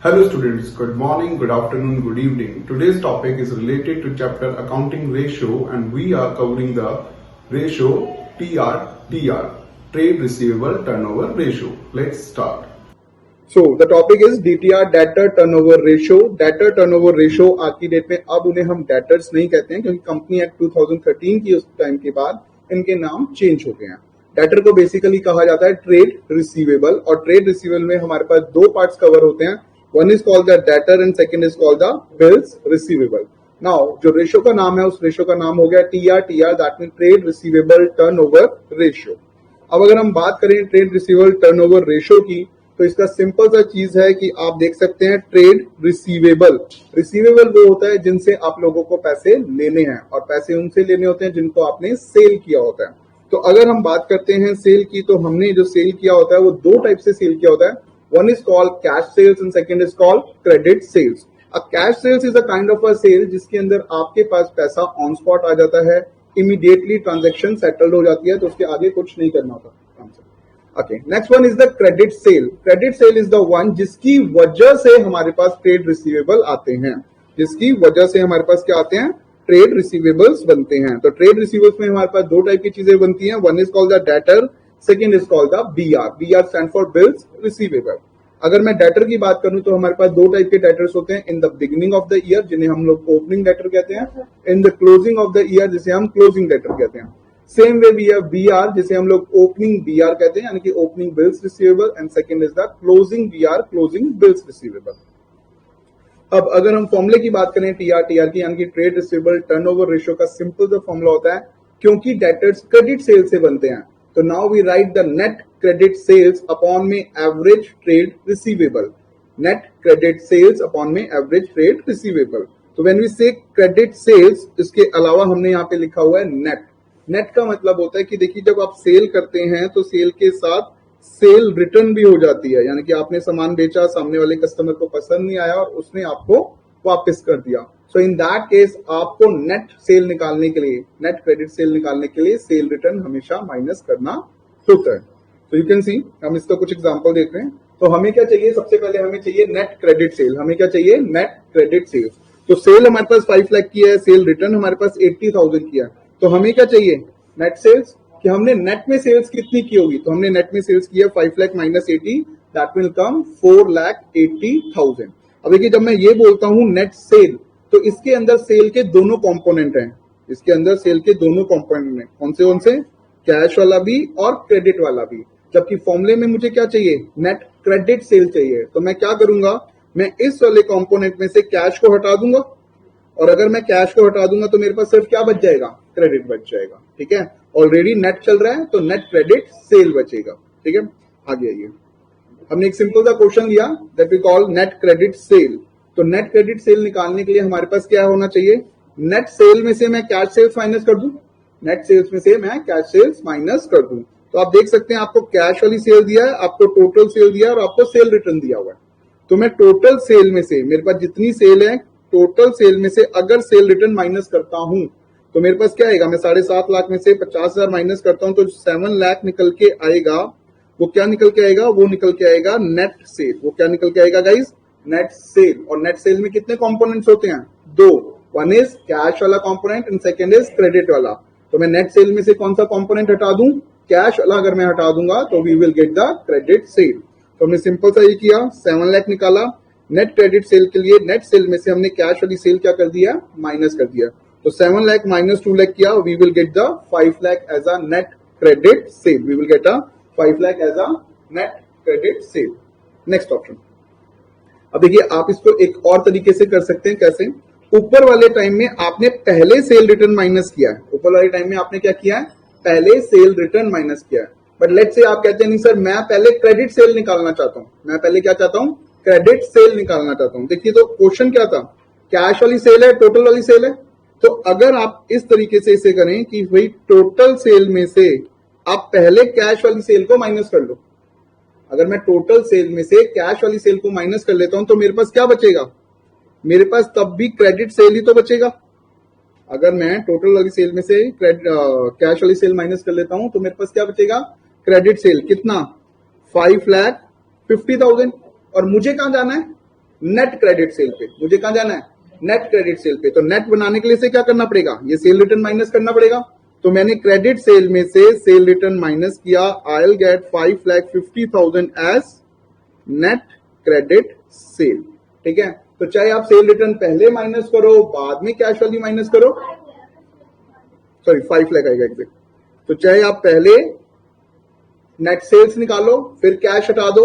Hello students, good morning, good afternoon, good evening. Today's topic is related to chapter accounting ratio and we are covering the ratio TR, trade receivable turnover ratio. Let's start. So the topic is DTR, debtor turnover ratio. Debtor turnover ratio आज की date में अब उन्हें हम debtors नहीं कहते हैं क्योंकि कंपनी एक्ट 2013 की उस टाइम के बाद इनके नाम चेंज हो गए हैं। डेटर को बेसिकली कहा जाता है ट्रेड रिसीवेबल और ट्रेड रिसीवेबल में हमारे पास दो पार्ट्स कवर होते हैं। One is called the debtor and second is called the bills receivable. Now जो रेशो का नाम है उस रेशो का नाम हो गया TR, that mean trade receivable turnover ratio. अब अगर हम बात करें ट्रेड रिसीवेबल टर्नओवर रेशियो की तो इसका सिंपल सा चीज है कि आप देख सकते हैं ट्रेड रिसीवेबल वो होता है जिनसे आप लोगों को पैसे लेने हैं और पैसे उनसे लेने होते हैं जिनको आपने सेल किया होता है। तो अगर हम बात करते हैं सेल की तो हमने जो सेल किया होता है वो दो टाइप से सेल किया होता है। One is called cash sales and second is called credit sales. A cash sales is a kind of a sale जिसके अंदर आपके पास पैसा ऑन स्पॉट आ जाता है, इमीडिएटली ट्रांजेक्शन सेटल्ड हो जाती है, तो उसके आगे कुछ नहीं करना होता। Okay, next one is the credit sale. Credit sale is the one जिसकी वजह से हमारे पास ट्रेड रिसीवेबल आते हैं, जिसकी वजह से हमारे पास क्या आते हैं, ट्रेड रिसीवेबल्स बनते हैं। तो ट्रेड रिसीवेबल्स में हमारे पास दो टाइप की चीजें बनती हैं। One is called the debtor, second is called the BR. BR stand for bills receivable. अगर मैं डेटर की बात करूं तो हमारे पास दो टाइप के डेटर्स होते हैं। In the beginning of the year जिन्हें हम लोग ओपनिंग डेटर कहते हैं, in the closing of the year जिसे हम क्लोजिंग डेटर कहते हैं। Same way we have BR जिसे हम लोग ओपनिंग बीआर कहते हैं, यानी कि opening bills receivable, and second is the closing BR, closing bills receivable. अब अगर हम फॉर्मूले की बात करें टीआर की, यानी कि ट्रेड रिसीवेबल टर्नओवर रेशियो का सिंपल सा फॉर्मूला होता है, क्योंकि डेटर्स क्रेडिट सेल से बनते हैं तो now we write the net credit sales upon में average trade receivable. Net credit sales upon में एवरेज ट्रेड रिसीवेबल। तो when we say credit sales, इसके अलावा हमने यहाँ पे लिखा हुआ है नेट। नेट का मतलब होता है कि देखिए जब आप सेल करते हैं तो सेल के साथ सेल रिटर्न भी हो जाती है, यानी कि आपने सामान बेचा, सामने वाले कस्टमर को पसंद नहीं आया और उसने आपको वापस कर दिया। सो इन दैट केस आपको नेट सेल निकालने के लिए, नेट क्रेडिट सेल निकालने के लिए सेल रिटर्न हमेशा माइनस करना होता है। तो यू कैन सी, हम इसका कुछ एग्जांपल देख रहे हैं। तो हमें क्या चाहिए, सबसे पहले हमें चाहिए नेट क्रेडिट सेल। हमें क्या चाहिए, नेट क्रेडिट सेल। तो सेल हमारे पास 5 लाख की है, सेल रिटर्न हमारे पास 80,000 की है, तो हमें क्या चाहिए, नेट सेल्स, कि हमने नेट में सेल्स कितनी की होगी। तो हमने नेट में सेल्स की है 5 lakh minus 80, that will come 4,80,000। अब देखिए जब मैं ये बोलता हूं नेट सेल तो इसके अंदर सेल के दोनों कंपोनेंट हैं, इसके अंदर सेल के दोनों कंपोनेंट हैं। कौन से, कैश वाला भी और क्रेडिट वाला भी। जबकि फॉर्मूले में मुझे क्या चाहिए, नेट क्रेडिट सेल चाहिए। तो मैं क्या करूंगा, मैं इस वाले कंपोनेंट में से कैश को हटा दूंगा, और अगर मैं कैश को हटा दूंगा तो मेरे पास सिर्फ क्या बच जाएगा, क्रेडिट बच जाएगा। ठीक है, ऑलरेडी नेट चल रहा है तो नेट क्रेडिट सेल बचेगा। ठीक है, आगे आइए। हमने एक सिंपल सा क्वेश्चन लिया that we call net credit sale. तो नेट क्रेडिट सेल निकालने के लिए हमारे पास क्या होना चाहिए, नेट सेल में से मैं कैश सेल्स माइनस कर दूं, नेट सेल्स में से मैं कैश सेल्स माइनस कर दूं। तो आप देख सकते हैं आपको कैश वाली सेल दिया है, आपको टोटल सेल दिया है और आपको सेल रिटर्न दिया हुआ है। तो मैं टोटल सेल में से, मेरे पास जितनी सेल है, टोटल सेल में से अगर सेल रिटर्न माइनस करता हूं तो मेरे पास क्या आएगा, मैं 7.5 लाख में से 50,000 माइनस करता हूं तो 7 लाख निकल के आएगा। वो क्या निकल के आएगा, वो निकल के आएगा नेट सेल। वो क्या निकल के आएगा गाइस, नेट सेल। और नेट सेल में कितने कंपोनेंट्स होते हैं, दो। वन इज कैश वाला component and second is credit वाला। तो मैं नेट सेल में से कौन सा कंपोनेंट हटा दूं, कैश वाला अगर मैं हटा दूंगा तो we will get the credit sale. तो हमने सिंपल सा ये किया, 7 लाख निकाला। नेट क्रेडिट सेल के लिए नेट सेल में से हमने कैश वाली सेल क्या कर दिया, माइनस कर दिया। तो 7 लाख माइनस 2 लाख किया, we will get the 5 lakh as a net credit sale. We will get a 5 lakh as a net credit sale. Next option. अब देखिए आप इसको एक और तरीके से कर सकते हैं। कैसे, ऊपर वाले टाइम में आपने पहले सेल रिटर्न माइनस किया है, ऊपर वाले टाइम में आपने क्या किया है, पहले सेल रिटर्न माइनस किया है। बट लेट्स से आप कहते हैं नहीं सर मैं पहले क्रेडिट सेल निकालना चाहता हूं, मैं पहले क्या चाहता हूं, क्रेडिट सेल निकालना चाहता हूं। देखिए तो क्वेश्चन क्या था, कैश वाली सेल है, टोटल वाली सेल है। तो अगर आप इस तरीके से इसे करें कि भाई टोटल सेल में से आप पहले कैश वाली सेल को माइनस कर लो। अगर मैं टोटल सेल में से कैश वाली सेल को माइनस कर लेता हूं तो मेरे पास क्या बचेगा, मेरे पास तब भी क्रेडिट सेल ही तो बचेगा। अगर मैं टोटल वाली सेल में से कैश वाली सेल माइनस कर लेता हूं तो मेरे पास क्या बचेगा, क्रेडिट सेल। कितना, 5,50,000। और मुझे कहां जाना है, नेट क्रेडिट सेल पे। मुझे कहां जाना है? नेट क्रेडिट सेल पे। तो नेट बनाने के लिए से क्या करना पड़ेगा? ये सेल रिटर्न माइनस करना पड़ेगा। तो मैंने क्रेडिट सेल में से सेल रिटर्न माइनस किया। I will get 5,50,000 as net credit sale. ठीक है, तो चाहे आप सेल रिटर्न पहले माइनस करो, बाद में कैश वैल्यू माइनस करो, सॉरी 5 लाख आएगा एग्जैक्ट। तो चाहे आप पहले नेट सेल्स निकालो फिर कैश हटा दो,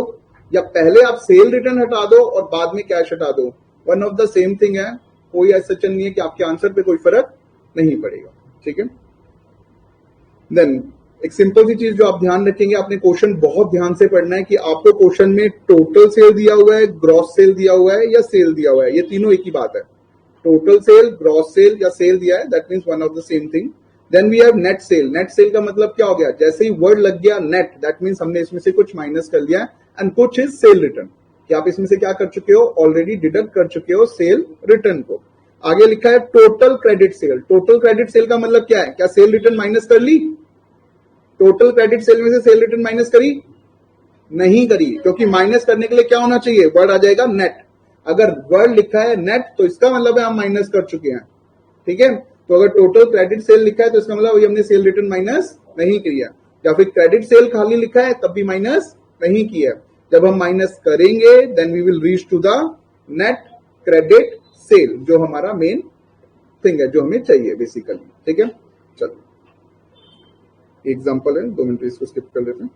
या पहले आप सेल रिटर्न हटा दो और बाद में कैश हटा दो, one of the same thing है। कोई ऐसा नहीं है कि आपके आंसर पे कोई फर्क नहीं पड़ेगा। ठीक है, देन एक सिंपल सी चीज जो आप ध्यान रखेंगे, आपने क्वेश्चन बहुत ध्यान से पढ़ना है कि आपको क्वेश्चन में टोटल सेल दिया हुआ है, ग्रॉस सेल दिया हुआ है या सेल दिया हुआ है, ये तीनों एक ही बात है। टोटल सेल, ग्रॉस सेल या सेल दिया है, that means one of the same thing. Then we have net sale. Net sale का मतलब क्या हो गया? जैसे ही वर्ड लग गया नेट, दैट मींस हमने इसमें से कुछ माइनस कर लिया एंड कुछ इज सेल रिटर्न, कि आप इसमें से क्या कर चुके हो? ऑलरेडी डिडक्ट कर चुके हो सेल रिटर्न को। आगे लिखा है total credit sale. Total credit sale का मतलब क्या है? क्या सेल रिटर्न माइनस कर ली? टोटल क्रेडिट सेल में से सेल रिटर्न माइनस करी? नहीं करी, क्योंकि माइनस करने के लिए क्या होना चाहिए? वर्ड आ जाएगा नेट। अगर वर्ड लिखा है नेट तो इसका मतलब है हम माइनस कर चुके हैं। ठीक है, तो अगर टोटल क्रेडिट सेल लिखा है तो इसका मतलब हमने सेल रिटर्न माइनस नहीं किया, या फिर क्रेडिट सेल खाली लिखा है तब भी माइनस नहीं किया। जब हम माइनस करेंगे then we will reach to the net credit sale, जो हमारा मेन थिंग है, जो हमें चाहिए बेसिकली। ठीक है, चलो एग्जाम्पल है, 2 मिनट इसको स्किप कर लेते हैं।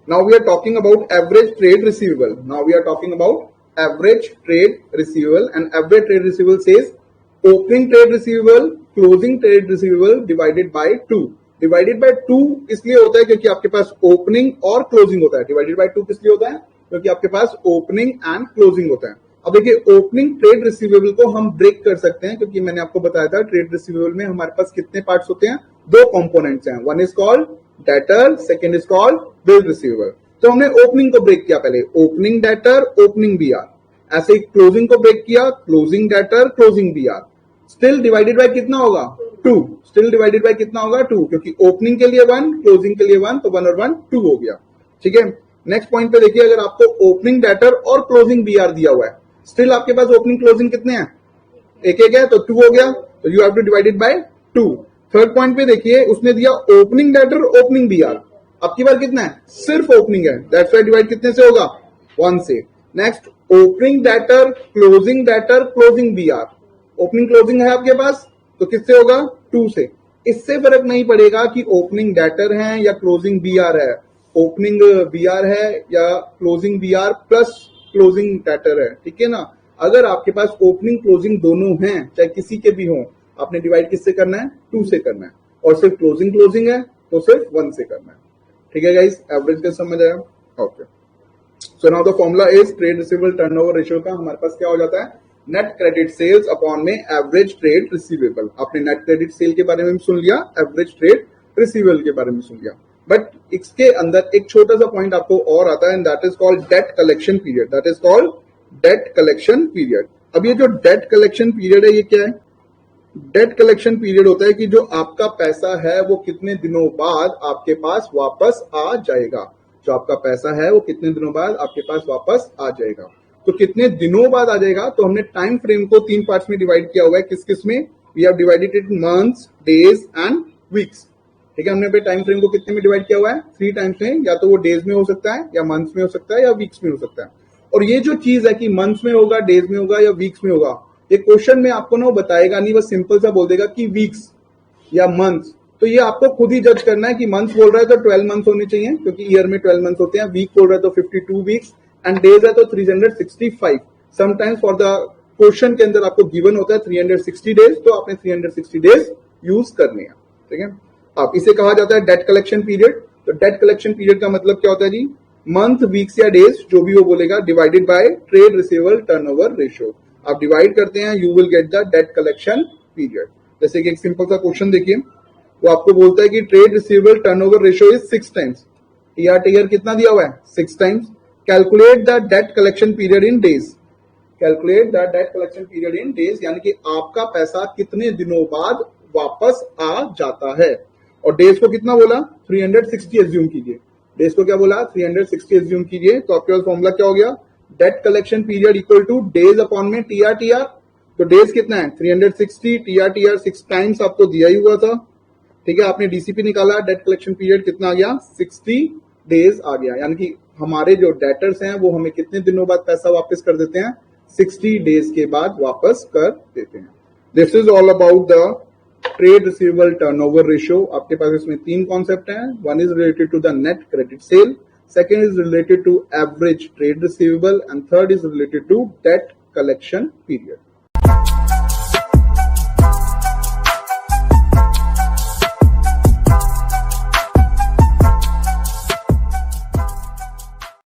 Now we are talking about average trade receivable. Now we are talking about average trade receivable, and average trade receivable says opening trade receivable, closing trade receivable divided by 2. Divided by 2 इसलिए होता है क्योंकि आपके पास opening और closing होता है। Divided by 2 किस लिए होता है? क्योंकि आपके पास opening and closing होता है। अब देखिए, ओपनिंग ट्रेड रिसीवेबल को हम ब्रेक कर सकते हैं, क्योंकि मैंने आपको बताया था ट्रेड रिसीवेबल में हमारे पास कितने पार्ट्स होते हैं? 2 कंपोनेंट्स हैं। One is called debtor, second is called bill receivable. तो हमने ओपनिंग को ब्रेक किया पहले, ओपनिंग डेटर, ओपनिंग बीआर। ऐसे ही क्लोजिंग को ब्रेक किया, closing debtor, closing BR. Still divided by कितना होगा? 2। स्टिल डिवाइडेड बाय कितना होगा? 2, क्योंकि ओपनिंग के लिए 1, क्लोजिंग के लिए 1, तो 1 और 1 2 हो गया। ठीक है, नेक्स्ट पॉइंट पे देखिए, अगर आपको ओपनिंग डेटर और क्लोजिंग बीआर दिया हुआ है, स्टिल आपके पास ओपनिंग क्लोजिंग कितने हैं? एक है, तो 2 हो गया, तो you have two divided by 2। Third point पे देखिए, उसने दिया ओपनिंग डेटर, ओपनिंग बीआर। अब की बार कितना है? सिर्फ ओपनिंग है, दैट्स व्हाई डिवाइड कितने से होगा? 1 से। Next opening debtor, closing debtor, closing BR. Opening closing है आपके पास, तो किससे होगा? 2 से। इससे फर्क नहीं पड़ेगा कि ओपनिंग डेटर है या क्लोजिंग बीआर है, ओपनिंग बीआर है या closing BR plus closing debtor है। ठीक है ना, अगर आपके पास ओपनिंग क्लोजिंग दोनों हैं, चाहे किसी के भी हों, आपने डिवाइड किससे करना है? 2 से करना है। और सिर्फ क्लोजिंग क्लोजिंग है तो सिर्फ 1 से करना है। ठीक है गाइस, एवरेज का समझ आया? Okay, so now the formula is trade receivable turnover ratio का हमारे पास क्या हो जाता है? नेट क्रेडिट सेल्स अपॉन में एवरेज ट्रेड रिसीवेबल। आपने नेट क्रेडिट सेल के बारे में सुन लिया, एवरेज ट्रेड रिसीवेबल के बारे में सुन लिया, बट इसके अंदर एक छोटा सा पॉइंट आपको और आता है, and that is called debt collection period. That is called debt collection period. अब ये जो डेट कलेक्शन पीरियड है, ये क्या है? डेट कलेक्शन पीरियड होता है कि जो आपका पैसा है वो कितने दिनों बाद आपके पास वापस आ जाएगा। जो आपका पैसा है वो कितने दिनों बाद आपके पास वापस आ जाएगा। तो कितने दिनों बाद आ जाएगा, तो हमने टाइम फ्रेम को 3 पार्ट्स में डिवाइड किया हुआ है। किस किस में? We have divided it in months, days and weeks. ठीक है, हमने अपने टाइम फ्रेम को कितने में डिवाइड किया हुआ है? 3 टाइम्स में। या तो वो डेज में हो सकता है, या मंथ्स में हो सकता है, या वीक्स में हो सकता है। और ये जो चीज है कि मंथ्स में होगा, डेज में होगा या वीक्स में होगा, ये क्वेश्चन में आपको ना वो बताएगा नहीं, बस सिंपल सा बोल देगा कि वीक्स या मंथ्स। तो ये आपको खुद ही जज करना है कि मंथ्स बोल रहा है तो 12 मंथ्स होने चाहिए, क्योंकि ईयर में 12 मंथ्स होते हैं। वीक बोल रहा है तो 52 वीक्स, एंड डेज है तो 365। समटाइम्स फॉर द क्वेश्चन के अंदर आपको गिवन होता है 360 डेज, तो आपने 360 डेज यूज करने हैं। ठीक है, अब इसे कहा जाता है डेट कलेक्शन पीरियड। तो डेट कलेक्शन पीरियड का मतलब क्या होता है जी? मंथ, वीक्स या डेज जो भी वो बोलेगा, divided by trade receivable turnover ratio. आप डिवाइड करते हैं, you will get the debt collection period. जैसे कि एक सिंपल सा क्वेश्चन देखिए, वो आपको बोलता है कि trade receivable turnover ratio is 6 times. Year to year कितना दिया हुआ है? 6 times. Calculate the debt collection period in days. Calculate the debt collection period in days, यानी कि आपका पैसा कितने दिनों बाद वापस आ जाता है। और डेज को कितना बोला? 360 एज्यूम कीजिए। डेज को क्या बोला? 360 एज्यूम कीजिए। तो आपके पास फॉर्मूला क्या हो गया? Debt collection period equal to days upon में टीआर टीआर, तो डेज कितना है 360, टीआर टीआर 6 टाइम्स आपको दिया ही हुआ था, ठीक है। आपने डीसीपी निकाला, डेट कलेक्शन पीरियड कितना आ गया 60 डेज आ गया, यानी कि हमारे जो डेटर्स हैं वो हमें कितने दिनों बाद पैसा वापस कर देते हैं, 60 डेज के बाद वापस कर देते हैं। This is all about the trade receivable turnover ratio. आपके पास इसमें 3 कॉन्सेप्ट हैं, one is related to the net credit sale, second is related to average trade receivable, and third is related to debt collection period.